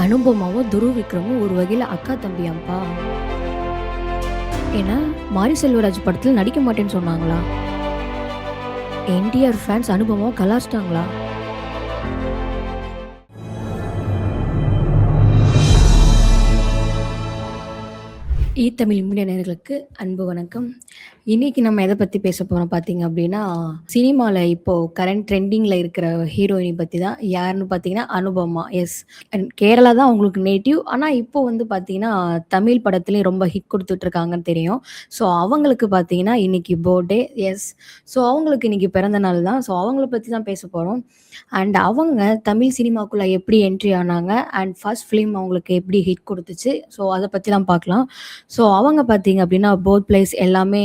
அனுபமாவும், துருவ் விக்ரமும் ஒரு வகையில அக்கா தம்பியாம்ப்பா. ஏன்னா, மாரி செல்வராஜ் படத்துல நடிக்க மாட்டேன்னு சொன்னாங்களா? என்டிஆர் ஃபேன்ஸ் அனுபமாவ கலாய்ச்சிட்டாங்களா? தமிழ் மீடியா நேயர்களுக்கு அன்பு வணக்கம். இன்னைக்கு நம்ம எத பத்தி பேச போறோம் பார்த்தீங்க அப்டின்னா, சினிமால இப்போ கரண்ட் ட்ரெண்டிங்ல இருக்கிற ஹீரோயினி பத்தி தான். யாருன்னு பார்த்தீங்கன்னா, அனுபமா. எஸ். கேரளா தான் அவங்களுக்கு நேட்டிவ். ஆனா, இப்போ வந்து பார்த்தீங்கன்னா, தமிழ் படத்துலயும் ரொம்ப ஹிட் குடுத்துட்டு இருக்காங்கன்னு தெரியும். ஸோ, அவங்களுக்கு பார்த்தீங்கன்னா, இன்னைக்கு பர்த்டே. எஸ். ஸோ, அவங்களுக்கு இன்னைக்கு பிறந்த நாள் தான். ஸோ, அவங்கள பத்தி தான் பேச போறோம். அண்ட் அவங்க தமிழ் சினிமாக்குள்ள எப்படி என்ட்ரி ஆனாங்க? அண்ட் ஃபர்ஸ்ட் ஃபிலிம் அவங்களுக்கு எப்படி ஹிட் குடுத்துச்சு? ஸோ, அத பத்திலாம் பார்க்கலாம். ஸோ, அவங்க பார்த்தீங்க அப்டின்னா, போத் பிளேஸ் எல்லாமே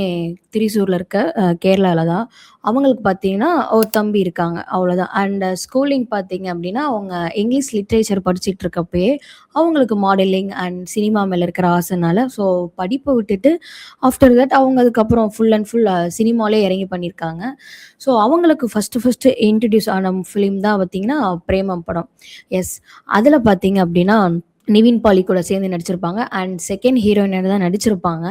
திரிசூர்ல இருக்க கேரளால தான். அவங்களுக்கு பார்த்தீங்கன்னா, ஒரு தம்பி இருக்காங்க. அவ்வளோதான். அண்ட் ஸ்கூலிங் பார்த்தீங்க அப்டின்னா, அவங்க இங்கிலீஷ் லிட்ரேச்சர் படிச்சுட்டு இருக்கப்பயே, அவங்களுக்கு மாடலிங் அண்ட் சினிமா மேல இருக்கிற ஆசைனால, ஸோ படிப்ப விட்டுட்டு ஆஃப்டர் தட் அவங்க அதுக்கப்புறம் ஃபுல் அண்ட் ஃபுல் சினிமாலே இறங்கி பண்ணியிருக்காங்க. ஸோ அவங்களுக்கு ஃபர்ஸ்ட்டு இன்ட்ரோடியூஸ் ஆன ஃபிலிம் தான் பார்த்தீங்கன்னா, பிரேமம் படம். எஸ். அதில பார்த்தீங்க அப்டின்னா நிவின் பாலி கூட சேர்ந்து நடிச்சிருப்பாங்க. அண்ட் செகண்ட் ஹீரோயினா தான் நடிச்சிருப்பாங்க.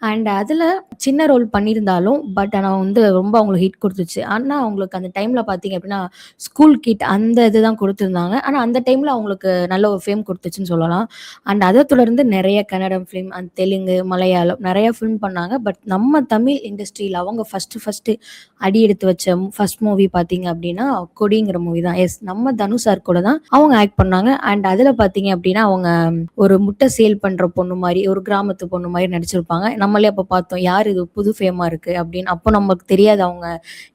அண்ட் அதில சின்ன ரோல் பண்ணியிருந்தாலும், பட் ஆனா வந்து ரொம்ப அவங்களுக்கு ஹிட் குடுத்துச்சு. ஆனா அவங்களுக்கு அந்த டைம்ல பார்த்தீங்க அப்டின்னா, ஸ்கூல் கிட் அந்த இதுதான் குடுத்துருந்தாங்க. ஆனா அந்த டைம்ல அவங்களுக்கு நல்ல ஒரு ஃபேம் குடுத்துச்சுன்னு சொல்லலாம். அண்ட் அத தொடர்ந்து நெறைய கன்னடம் ஃபிலிம் அண்ட் தெலுங்கு, மலையாளம் நெறைய ஃபிலிம் பண்ணாங்க. பட் நம்ம தமிழ் இண்டஸ்ட்ரியில அவங்க ஃபர்ஸ்ட்டு அடி எடுத்து வச்ச ஃபர்ஸ்ட் மூவி பார்த்தீங்க அப்டின்னா, கொடிங்கிற மூவி தான். எஸ். நம்ம தனுஷ் சார் கூட தான் அவங்க ஆக்ட் பண்ணாங்க. அண்ட் அதில பார்த்தீங்க அப்டின்னா, அவங்க ஒரு முட்டை சேல் பண்ற பொண்ணு மாரி, ஒரு கிராமத்து பொண்ணு மாரி நடிச்சிருப்பாங்க. நம்மளே அப்ப பார்த்தோம். யார் இது புது ஃபேமா இருக்கு அப்டின்னு. அப்போ நமக்கு தெரியாது அவங்க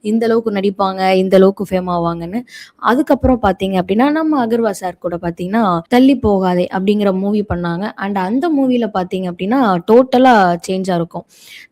இந்த அளவுக்கு நடிப்பாங்க, இந்த அளவுக்கு ஃபேம் ஆவாங்கன்னு. அதுக்கப்புறம் பார்த்தீங்க அப்டின்னா, நம்ம அகர்வா சார் கூட பார்த்தீங்கன்னா, தள்ளி போகாதே அப்டிங்கிற மூவி பண்ணாங்க. அண்ட் அந்த மூவில பார்த்தீங்க அப்டின்னா, டோட்டலா சேஞ்சா இருக்கும்.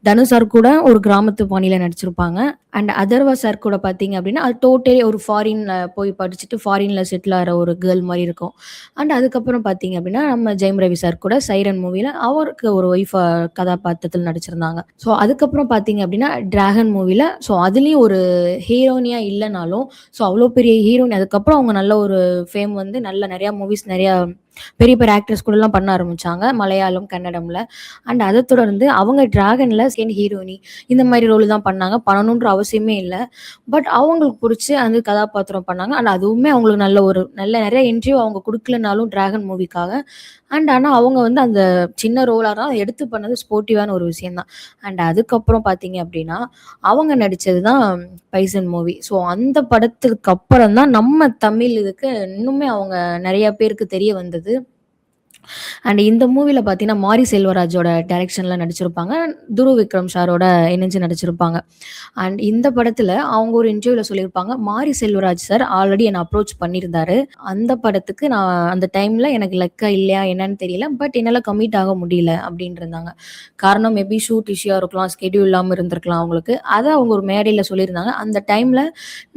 தனுஷ் சார் கூட ஒரு கிராமத்து பாணியில நடிச்சிருப்பாங்க. அண்ட் அதர்வா சார் கூட பார்த்தீங்க அப்டின்னா, அது டோட்டலி ஒரு ஃபாரின்ல போய் படிச்சுட்டு ஃபாரின்ல செட்டில் ஆற ஒரு கேர்ள் மாரி இருக்கும். அண்ட் அதுக்கப்புறம் பார்த்தீங்க அப்டின்னா, நம்ம ஜெயம் ரவி சார் கூட சைரன் மூவில அவருக்கு ஒரு ஒய்ஃபா கதாபாத்திரத்தில நடிச்சிருந்தாங்க. ஸோ அதுக்கப்புறம் பார்த்தீங்க அப்டின்னா, டிராகன் மூவில ஸோ அதுலயும் ஒரு ஹீரோயினியா இல்லனாலும், ஸோ அவ்ளோ பெரிய ஹீரோயின் அதுக்கப்புறம் அவங்க நல்ல ஒரு ஃபேம் வந்து நல்ல நெறைய மூவிஸ் நெறையா பெரிய பெரிய ஆக்டர்ஸ் கூடலாம் பண்ண ஆரம்பிச்சாங்க. மலையாளம், கன்னடம்ல. அண்ட் அத தொடர்ந்து அவங்க டிராகன்ல செகண்ட் ஹீரோயினி இந்த மாரி ரோல் தான் பண்ணாங்க. பண்ணணுன்ற அவசியமே இல்ல. பட் அவங்களுக்கு புடிச்சு அந்த கதாபாத்திரம் பண்ணாங்க. அண்ட் அதுவுமே அவங்களுக்கு நல்ல நெறைய இன்டர்வியூ அவங்க குடுக்கலனாலும் டிராகன் மூவிக்காக. அண்ட் ஆனா அவங்க வந்து அந்த சின்ன ரோலா தான் எடுத்து பண்ணது ஸ்போர்ட்டிவான ஒரு விஷயம் தான். அண்ட் அதுக்கப்புறம் பார்த்தீங்க அப்டின்னா, அவங்க நடிச்சது தான் பைசன் மூவி. ஸோ அந்த படத்துக்கு அப்புறம் தான் நம்ம தமிழ் இதுக்கு இன்னுமே அவங்க நெறைய பேருக்கு தெரிய வந்தது. அண்ட் இந்த மூவில பார்த்தீங்கன்னா, மாரி செல்வராஜோட டைரக்ஷன்ல நடிச்சிருப்பாங்க. துருவ் விக்ரம் சாரோட இணைஞ்சு நடிச்சிருப்பாங்க. அண்ட் இந்த படத்துல அவங்க ஒரு இன்டர்வியூல சொல்லியிருப்பாங்க, மாரி செல்வராஜ் சார் ஆல்ரெடி என்ன அப்ரோச் பண்ணியிருந்தாரு. அந்த படத்துக்கு நான் அந்த டைம்ல எனக்கு லக்கா இல்லையா என்னன்னு தெரியல. பட் என்னால கமிட் ஆக முடியல அப்டின்னு இருந்தாங்க. காரணம் மேபி ஷூட் இஷ்யூவா இருக்கலாம், ஸ்கெட்யூல் இல்லாம இருந்திருக்கலாம் அவங்களுக்கு. அத அவங்க ஒரு மேடையில சொல்லியிருந்தாங்க. அந்த டைம்ல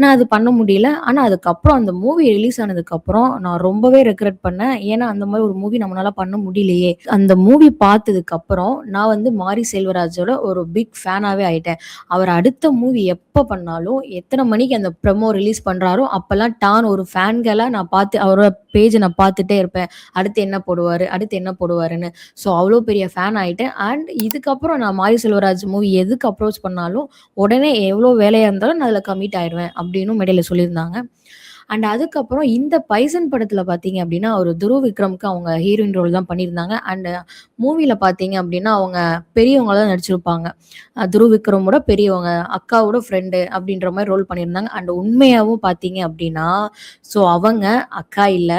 நான் அது பண்ண முடியல. ஆனா அதுக்கப்புறம் அந்த மூவி ரிலீஸ் ஆனதுக்கப்புறம் நான் ரொம்பவே ரெக்ரெட் பண்ணேன். ஏன்னா அந்த மாரி ஒரு மூவி நம்மளால பண்ண முடியலையே. அந்த மூவி பார்த்ததுக்கப்புறம் நான் வந்து மாரி செல்வராஜோட ஒரு பிக் ஃபேனாவே ஆயிட்டேன். அவர் அடுத்த மூவி எப்ப பண்ணாலும், எத்தன மணிக்கு அந்த ப்ரமோ ரிலீஸ் பண்றாரோ, அப்பலாம் டான் ஒரு ஃபேன் கேர்லா நான் பார்த்து அவரோட பேஜ நான் பார்த்துட்டே இருப்பேன். அடுத்து என்ன போடுவாரு? அடுத்து என்ன போடுவாருன்னு. ஸோ அவ்ளோ பெரிய ஃபேன் ஆயிட்டேன். அண்ட் இதுக்கப்புறம் நான் மாரி செல்வராஜ் மூவி எதுக்கு அப்ரோச் பண்ணாலும், உடனே எவ்ளோ வேலையா இருந்தாலும் நான் அதுல கமிட் ஆயிருவேன் அப்டின்னும் இடையில சொல்லியிருந்தாங்க. அண்ட் அதுக்கப்புறம் இந்த பைசன் படத்துல பார்த்தீங்க அப்டின்னா, ஒரு துருவ் விக்ரம்க்கு அவங்க ஹீரோயின் ரோல் தான் பண்ணியிருந்தாங்க. அண்ட் மூவில பார்த்தீங்க அப்டின்னா, அவங்க பெரியவங்களா தான் நடிச்சிருப்பாங்க. துருவ் விக்ரமோட பெரியவங்க, அக்காவோட ஃப்ரெண்டு அப்டின்ற மாரி ரோல் பண்ணியிருந்தாங்க. அண்ட் உண்மையாவும் பார்த்தீங்க அப்டின்னா, ஸோ அவங்க அக்கா இல்ல,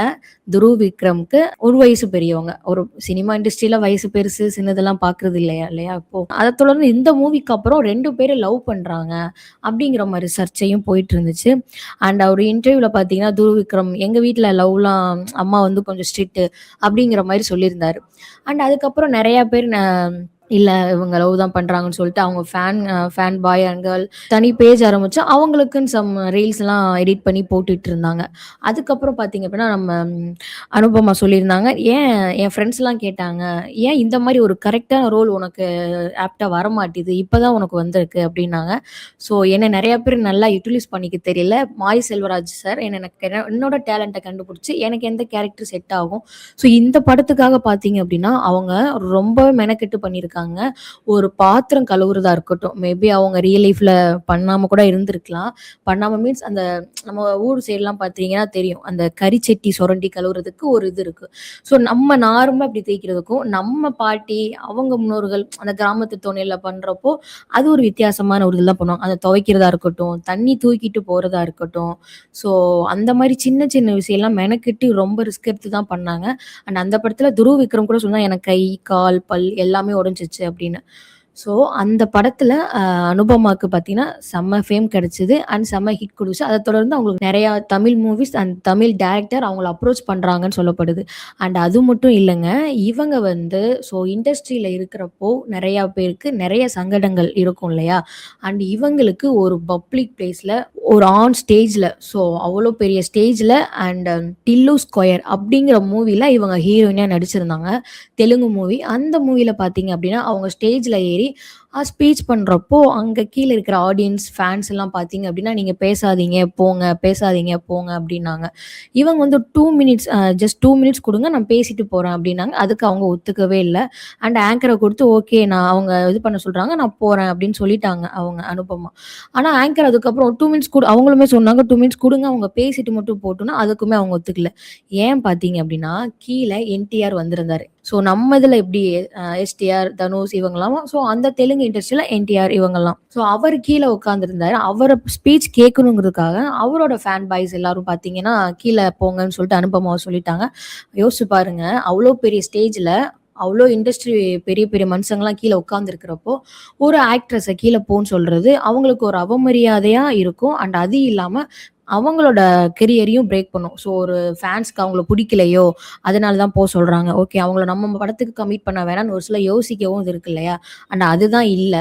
துருவ் விக்ரம்க்கு ஒரு வயசு பெரியவங்க. ஒரு சினிமா இண்டஸ்ட்ரியில வயசு பெருசு, சின்னதெல்லாம் பார்க்குறது இல்லையா இல்லையா இப்போ. அத தொடர்ந்து இந்த மூவிக்கு அப்புறம் 2 பேரும் லவ் பண்றாங்க. அப்டிங்கிற மாரி சர்ச்சையும் போயிட்டு இருந்துச்சு. அண்ட் அவரு இன்டர்வியூல பார்த்தீங்கன்னா, துருவ் விக்ரம் எங்க வீட்ல லவ்லாம் அம்மா வந்து கொஞ்சம் ஸ்ட்ரிக்ட்டு அப்டிங்கிற மாரி சொல்லியிருந்தாரு. அண்ட் அதுக்கப்புறம் நெறைய பேர் இல்ல இவங்க லவ் தான் பண்றாங்கன்னு சொல்லிட்டு அவங்க ஃபேன் பாய் அண்ட் கேர்ள் தனி பேஜ் ஆரம்பிச்சு அவங்களுக்குன்னு ரீல்ஸ்லாம் எடிட் பண்ணி போட்டுட்டு இருந்தாங்க. அதுக்கப்புறம் பார்த்தீங்க அப்படின்னா, நம்ம அனுபமா சொல்லியிருந்தாங்க, "ஏன் என் ஃப்ரெண்ட்ஸ்லாம் கேட்டாங்க, ஏன் இந்த மாரி ஒரு கரெக்ட்டான ரோல் உனக்கு ஆப்ட்டா வரமாட்டேது. இப்பதான் உனக்கு வந்திருக்கு" அப்படின்னாங்க. ஸோ என்ன நெறைய பேர் நல்லா யுட்டிலைஸ் பண்ணிக்க தெரியல. மாரி செல்வராஜ் சார் எனக்கு என்னோட டேலண்ட்ட கண்டுபிடிச்சு எனக்கு எந்த கேரக்டர் செட் ஆகும். ஸோ இந்த படத்துக்காக பார்த்தீங்க அப்படின்னா, அவங்க ரொம்பவே மெனக்கெட்டு பண்ணியிருக்காங்க. ஒரு பாத்திரம் கழுவுறதா இருக்கட்டும், மேபி அவங்க ரியல் லைஃப்ல பண்ணாம கூட இருந்திருக்கலாம். பண்ணாம மீன்ஸ் அந்த நம்ம ஊர் சைட்லாம் பார்த்தீங்கன்னா தெரியும். அந்த கரிச்சட்டி சொரண்டி கழுவுறதுக்கு ஒரு இது இருக்கு. ஸோ நம்ம நார்மலா இப்படி தேய்க்கிறதுக்கும், நம்ம பாட்டி, அவங்க முன்னோர்கள் அந்த கிராமத்து தொழில்ல பண்றப்போ, அது ஒரு வித்தியாசமான ஒரு இதெல்லாம் பண்ணுவாங்க. அத துவைக்கிறதா இருக்கட்டும், தண்ணி தூக்கிட்டு போறதா இருக்கட்டும். ஸோ அந்த மாரி சின்ன சின்ன விஷயம்லாம் மெனக்கெட்டு ரொம்ப ரிஸ்க் எடுத்து தான் பண்ணாங்க. அண்ட் அந்த படத்துல துருவ் விக்ரம் கூட சொன்னா, "எனக்கு கை, கால், பல் எல்லாமே உடைஞ்சிச்சு" அப்படின்னு. ஸோ அந்த படத்துல அனுபமாக்கு பார்த்தீங்கன்னா, செம்ம ஃபேம் கிடைச்சது. அண்ட் செம்ம ஹிட் குடுத்துச்சு. அத தொடர்ந்து அவங்களுக்கு நெறையா Tamil movies and Tamil director அவங்கள அப்ரோச் பண்றாங்கன்னு சொல்லப்படுது. அண்ட் அது மட்டும் இல்லங்க. இவங்க வந்து இண்டஸ்ட்ரியில இருக்கிறப்போ நெறையா பேருக்கு நெறைய சங்கடங்கள் இருக்கும் இல்லையா? அண்ட் இவங்களுக்கு ஒரு பப்ளிக் பிளேஸ்ல ஒரு ஆன் ஸ்டேஜ்ல அவ்வளோ பெரிய ஸ்டேஜ்ல அண்ட் டில்லு ஸ்கொயர் அப்படிங்கிற மூவில இவங்க ஹீரோயினா நடிச்சிருந்தாங்க. தெலுங்கு மூவி. அந்த மூவில பார்த்தீங்க அப்படின்னா, அவங்க ஸ்டேஜ்ல ஏறி ஸ்பீச் பண்றப்போ, அங்க கீழ இருக்கிற ஆடியன்ஸ், ஃபேன்ஸ் எல்லாம் பார்த்தீங்க அப்படின்னா, "நீங்க பேசாதீங்க, போங்க. பேசாதீங்க, போங்க" அப்படின்னாங்க. இவங்க வந்து 2 மினிட்ஸ் ஜஸ்ட் 2 மினிட்ஸ் குடுங்க. நான் பேசிட்டு போறேன் அப்படின்னாங்க. அதுக்கு அவங்க ஒத்துக்கவே இல்ல. அண்ட் ஆங்கர குடுத்து, "ஓகே நான் அவங்க இது பண்ண சொல்றாங்க. நான் போறேன்" அப்படின்னு சொல்லிட்டாங்க அவங்க அனுபமா. ஆனா ஆங்கர் அதுக்கப்புறம் 2 மினிட்ஸ் அவங்களுமே சொன்னாங்க 2 மினிட்ஸ் குடுங்க. அவங்க பேசிட்டு மட்டும் போட்டும்னா, அதுக்குமே அவங்க ஒத்துக்கல. ஏன் பார்த்தீங்க அப்படின்னா, கீழ என்டிஆர் வந்திருந்தாரு. நம்ம இதுல எப்படி எஸ்டிஆர், தனுஷ் இவங்கலாம். அந்த தெலுங்கு இண்டஸ்ட்ரியில என்டிஆர் இவங்கலாம். அவரு கீழ உட்கார்ந்திருந்தாரு. அவர ஸ்பீச் கேட்கணுங்கிறதுக்காக அவரோட ஃபேன் பாய்ஸ் எல்லாரும் பார்த்தீங்கன்னா, கீழ போங்கன்னு சொல்லிட்டு அனுபமாவ சொல்லிட்டாங்க. யோசிச்சு பாருங்க. அவ்ளோ பெரிய ஸ்டேஜ்ல அவ்ளோ இண்டஸ்ட்ரி பெரிய பெரிய மனுஷங்கலாம் கீழ உட்கார்ந்திருக்கிறப்போ, ஒரு ஆக்ட்ரஸ கீழ போன்னு சொல்றது அவங்களுக்கு ஒரு அவமரியாதையா இருக்கும். அண்ட் அது இல்லாம அவங்களோட கெரியரையும் பிரேக் பண்ணும். ஒரு ஃபேன்ஸ்க்கு அவங்கள புடிக்கலையோ, அதனால தான் சொல்றாங்க. ஓகே அவங்கள நம்ம படத்துக்கு கமிட் பண்ண வேணாம்னு ஒரு சிலர் யோசிக்கவும் இது இருக்கு இல்லையா? அண்ட் அதுதான் இல்ல.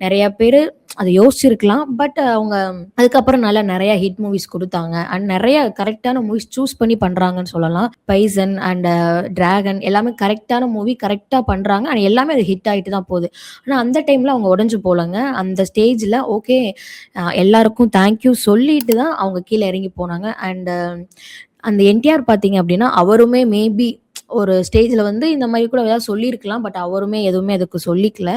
நெறைய பேரு அத யோசிச்சிருக்கலாம். பட் அவங்க அதுக்கப்புறம் நெறைய ஹிட் மூவிஸ் குடுத்தாங்க. அண்ட் நெறைய கரெக்ட்டான மூவிஸ் சூஸ் பண்ணி பண்றாங்கன்னு சொல்லலாம். பைசன் அண்ட் டிராகன் எல்லாமே கரெக்ட்டான மூவி கரெக்ட்டா பண்றாங்க. அண்ட் எல்லாமே அது ஹிட் ஆயிட்டு தான் போது. ஆனா அந்த டைம்ல அவங்க உடைஞ்சு போலங்க. அந்த ஸ்டேஜ்ல ஓகே எல்லாருக்கும் தேங்க் யூ சொல்லிட்டு தான் அவங்க கீழ இறங்கி போனாங்க. அண்ட் அந்த என்டிஆர் பார்த்தீங்க அப்படின்னா, அவருமே மேபி ஒரு ஸ்டேஜ்ல வந்து இந்த மாரி கூட ஏதாவது சொல்லியிருக்கலாம். பட் அவருமே எதுவுமே அதுக்கு சொல்லிக்கல.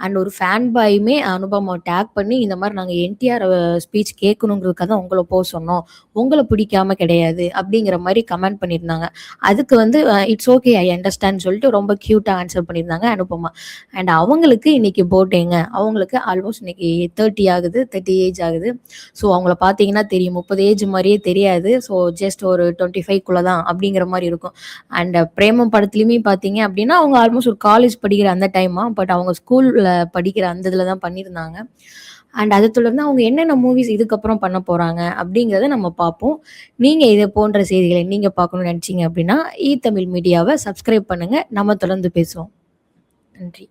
அண்ட் ஒரு ஃபேன் பாயுமே அனுபமாவ டேக் பண்ணி, இந்த மாரி நாங்க என்டிஆர் ஸ்பீச் கேட்கணுங்கிறதுக்காக தான் உங்கள சொன்னோம். உங்கள பிடிக்காம கிடையாது. அப்படிங்கிற மாரி கமெண்ட் பண்ணியிருந்தாங்க. அதுக்கு வந்து இட்ஸ் ஓகே ஐ அண்டர்ஸ்டாண்ட் சொல்லிட்டு ரொம்ப கியூட்டா ஆன்சர் பண்ணியிருந்தாங்க அனுபமா. அண்ட் அவங்களுக்கு இன்னைக்கு பர்த்டேங்க. அவங்களுக்கு ஆல்மோஸ்ட் இன்னைக்கு 30 ஆகுது. 30 ஏஜ் ஆகுது. அவங்கள பார்த்தீங்கன்னா தெரியும். 30 ஏஜ் மாரியே தெரியாது. ஜஸ்ட் ஒரு 25க்குள்ள தான் அப்படிங்கிற மாரி இருக்கும். அண்ட் பிரேமம் படத்துலயுமே பார்த்தீங்க அப்படின்னா, அவங்க ஆல்மோஸ்ட் ஒரு காலேஜ் படிக்கிற அந்த டைமா, பட் அவங்க ஸ்கூல்ல படிக்கிற அந்த இதுல தான் பண்ணியிருந்தாங்க. அண்ட் அத தொடர்ந்து அவங்க என்னென்ன மூவிஸ் இதுக்கப்புறம் பண்ண போறாங்க அப்படிங்கிறத நம்ம பார்ப்போம். நீங்க இத போன்ற செய்திகளை நீங்க பார்க்கணும்னு நினைச்சீங்க அப்படின்னா, தமிழ் மீடியாவ சப்ஸ்கிரைப் பண்ணுங்க. நம்ம தொடர்ந்து பேசுவோம். நன்றி.